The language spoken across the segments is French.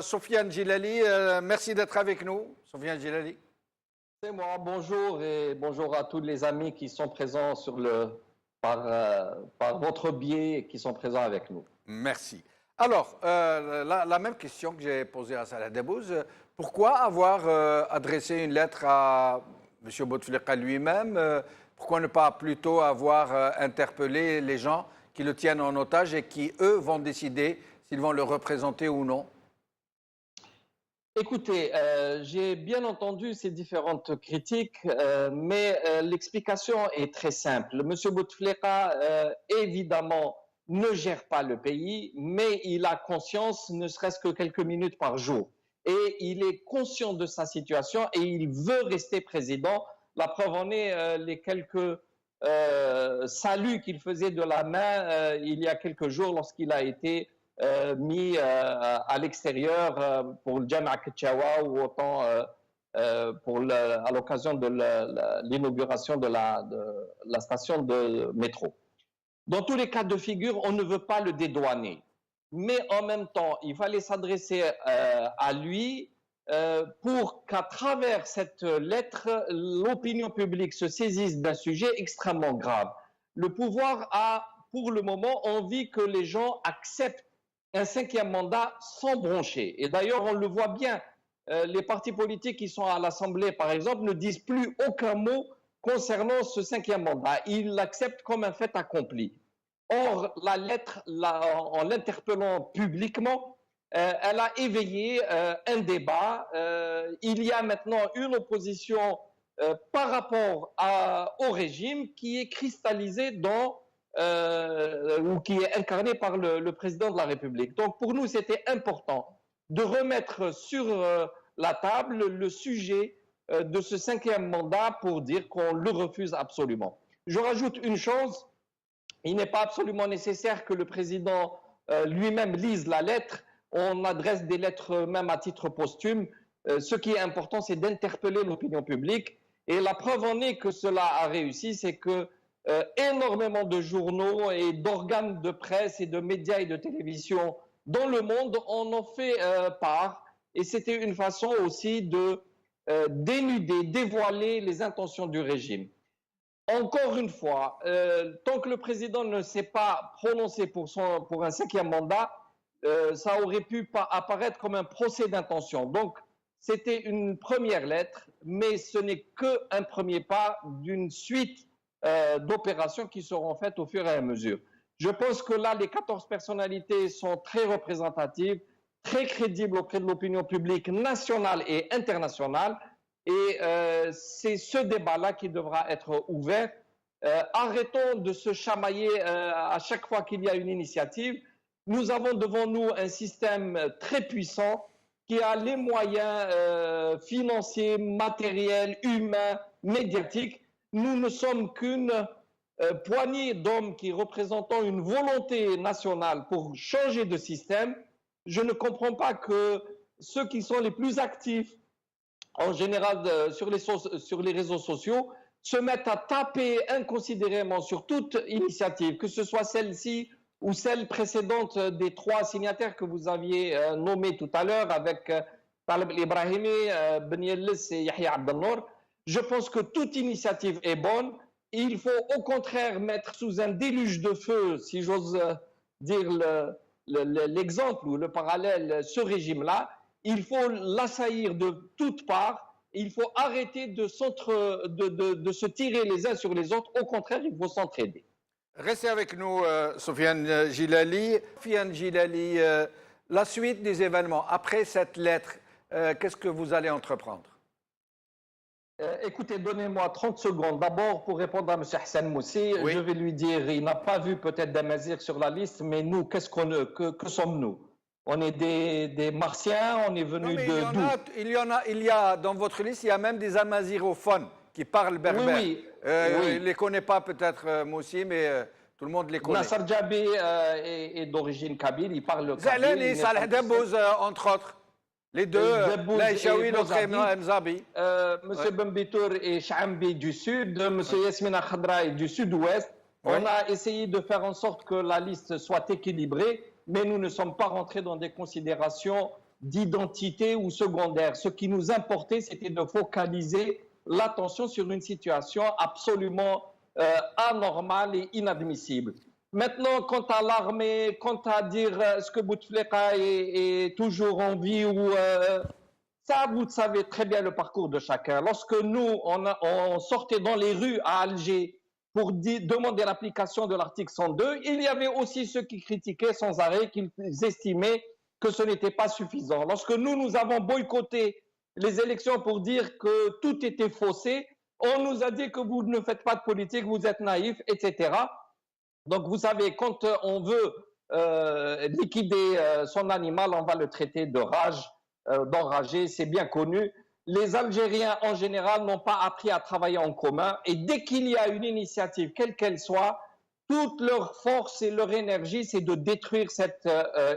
Sofiane Djilali. Merci d'être avec nous, Sofiane Djilali. C'est moi, bonjour et bonjour à tous les amis qui sont présents par votre biais et qui sont présents avec nous. Merci. Alors, la même question que j'ai posée à Salah Debbouz. Pourquoi avoir adressé une lettre à M. Bouteflika lui-même? Pourquoi ne pas plutôt avoir interpellé les gens qui le tiennent en otage et qui, eux, vont décider s'ils vont le représenter ou non? Écoutez, j'ai bien entendu ces différentes critiques, mais l'explication est très simple. M. Bouteflika, évidemment, ne gère pas le pays, mais il a conscience, ne serait-ce que quelques minutes par jour. Et il est conscient de sa situation et il veut rester président. La preuve en est les quelques saluts qu'il faisait de la main il y a quelques jours lorsqu'il a été mis à l'extérieur pour le Jami'a Ketchawa ou autant à l'occasion de l'inauguration de la station de métro. Dans tous les cas de figure, on ne veut pas le dédouaner. Mais en même temps, il fallait s'adresser à lui pour qu'à travers cette lettre, l'opinion publique se saisisse d'un sujet extrêmement grave. Le pouvoir a, pour le moment, envie que les gens acceptent un 5e mandat sans broncher. Et d'ailleurs, on le voit bien, les partis politiques qui sont à l'Assemblée, par exemple, ne disent plus aucun mot concernant ce 5e mandat. Ils l'acceptent comme un fait accompli. Or, la lettre, en l'interpellant publiquement, elle a éveillé un débat. Il y a maintenant une opposition par rapport au régime qui est cristallisée ou qui est incarnée par le président de la République. Donc, pour nous, c'était important de remettre sur la table le sujet de ce 5e mandat pour dire qu'on le refuse absolument. Je rajoute une chose. Il n'est pas absolument nécessaire que le président lui-même lise la lettre. On adresse des lettres même à titre posthume. Ce qui est important, c'est d'interpeller l'opinion publique. Et la preuve en est que cela a réussi, c'est que énormément de journaux et d'organes de presse et de médias et de télévision dans le monde en ont fait part. Et c'était une façon aussi de dénuder, dévoiler les intentions du régime. Encore une fois, tant que le président ne s'est pas prononcé pour un 5e mandat, ça aurait pu apparaître comme un procès d'intention. Donc, c'était une première lettre, mais ce n'est qu'un premier pas d'une suite d'opérations qui seront faites au fur et à mesure. Je pense que là, les 14 personnalités sont très représentatives, très crédibles auprès de l'opinion publique nationale et internationale. Et c'est ce débat-là qui devra être ouvert. Arrêtons de se chamailler à chaque fois qu'il y a une initiative. Nous avons devant nous un système très puissant qui a les moyens financiers, matériels, humains, médiatiques. Nous ne sommes qu'une poignée d'hommes qui représentent une volonté nationale pour changer de système. Je ne comprends pas que ceux qui sont les plus actifs en général sur les réseaux sociaux, se mettent à taper inconsidérément sur toute initiative, que ce soit celle-ci ou celle précédente des 3 signataires que vous aviez nommés tout à l'heure avec Taleb Ibrahimi, Ben Yellis et Yahya Abdelnour. Je pense que toute initiative est bonne. Il faut au contraire mettre sous un déluge de feu, si j'ose dire l'exemple ou le parallèle, ce régime-là. Il faut l'assaillir de toutes parts. Il faut arrêter de se tirer les uns sur les autres. Au contraire, il faut s'entraider. Restez avec nous, Sofiane Djilali. Sofiane Djilali, la suite des événements, après cette lettre, qu'est-ce que vous allez entreprendre? Écoutez, donnez-moi 30 secondes. D'abord, pour répondre à M. Hassan Moussi, oui. Je vais lui dire, il n'a pas vu peut-être d'Amazigh sur la liste, mais nous, que sommes-nous? On est des Martiens, on est venus d'où? Il y a dans votre liste, il y a même des amazigophones qui parlent berbère. Oui. Il ne les connaît pas peut-être Moussi, mais tout le monde les connaît. Nasser Djabi est d'origine kabyle, il parle kabyle. Zalani et Salah Debbouz, entre autres. Les deux, Laïchaoui, notre Mzabi. M. Bembitour et Chambi du sud, M. Yasmina Khadraï du sud-ouest. Oui. On a essayé de faire en sorte que la liste soit équilibrée, mais nous ne sommes pas rentrés dans des considérations d'identité ou secondaire. Ce qui nous importait, c'était de focaliser l'attention sur une situation absolument anormale et inadmissible. Maintenant, quant à l'armée, quant à dire est-ce que Bouteflika est toujours en vie ou ça, vous savez très bien le parcours de chacun. Lorsque nous, on sortait dans les rues à Alger pour demander l'application de l'article 102, il y avait aussi ceux qui critiquaient sans arrêt, qu'ils estimaient que ce n'était pas suffisant. Lorsque nous avons boycotté les élections pour dire que tout était faussé, on nous a dit que vous ne faites pas de politique, vous êtes naïfs, etc. Donc, vous savez, quand on veut liquider son animal, on va le traiter de rage, d'enragé, c'est bien connu. Les Algériens, en général, n'ont pas appris à travailler en commun. Et dès qu'il y a une initiative, quelle qu'elle soit, toute leur force et leur énergie, c'est de détruire cette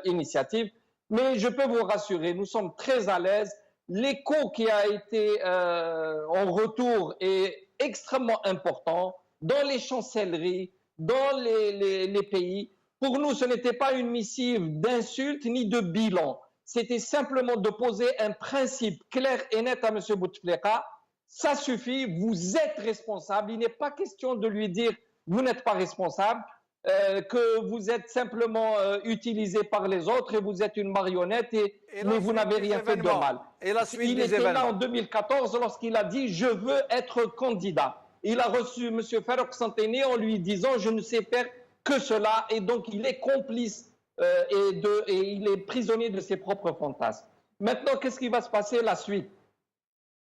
initiative. Mais je peux vous rassurer, nous sommes très à l'aise. L'écho qui a été en retour est extrêmement important dans les chancelleries, dans les pays. Pour nous, ce n'était pas une missive d'insultes ni de bilan. C'était simplement de poser un principe clair et net à M. Bouteflika. Ça suffit, vous êtes responsable. Il n'est pas question de lui dire vous n'êtes pas responsable, que vous êtes simplement utilisé par les autres et vous êtes une marionnette, mais vous n'avez rien fait de mal. Et la suite il des était événements. là en 2014 lorsqu'il a dit je veux être candidat. Il a reçu M. Farouk Santeni en lui disant je ne sais faire que cela, et donc il est complice et il est prisonnier de ses propres fantasmes. Maintenant, qu'est-ce qui va se passer la suite?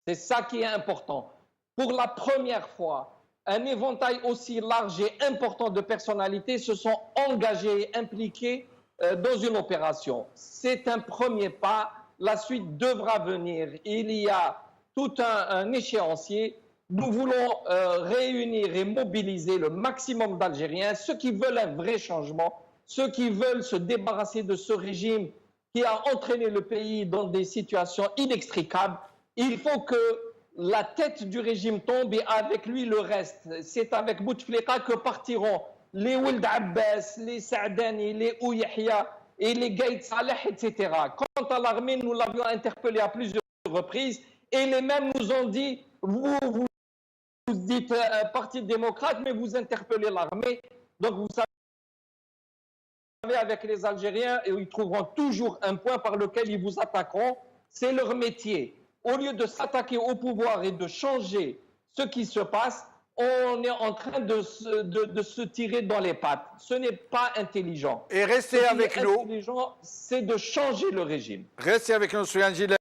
C'est ça qui est important. Pour la première fois, un éventail aussi large et important de personnalités se sont engagées et impliquées dans une opération. C'est un premier pas. La suite devra venir. Il y a tout un échéancier. Nous voulons réunir et mobiliser le maximum d'Algériens, ceux qui veulent un vrai changement, ceux qui veulent se débarrasser de ce régime qui a entraîné le pays dans des situations inextricables. Il faut que la tête du régime tombe et avec lui le reste. C'est avec Bouteflika que partiront les Ould Abbas, les Saadani, les Ouyahia et les Gaïd Saleh, etc. Quant à l'armée, nous l'avions interpellé à plusieurs reprises et les mêmes nous ont dit vous dites Parti démocrate, mais vous interpellez l'armée. Donc vous savez, avec les Algériens, et ils trouveront toujours un point par lequel ils vous attaqueront. C'est leur métier. Au lieu de s'attaquer au pouvoir et de changer ce qui se passe, on est en train de se tirer dans les pattes. Ce n'est pas intelligent. Et restez avec nous. Intelligent, c'est de changer le régime. Restez avec nous, Soufiane Gillet.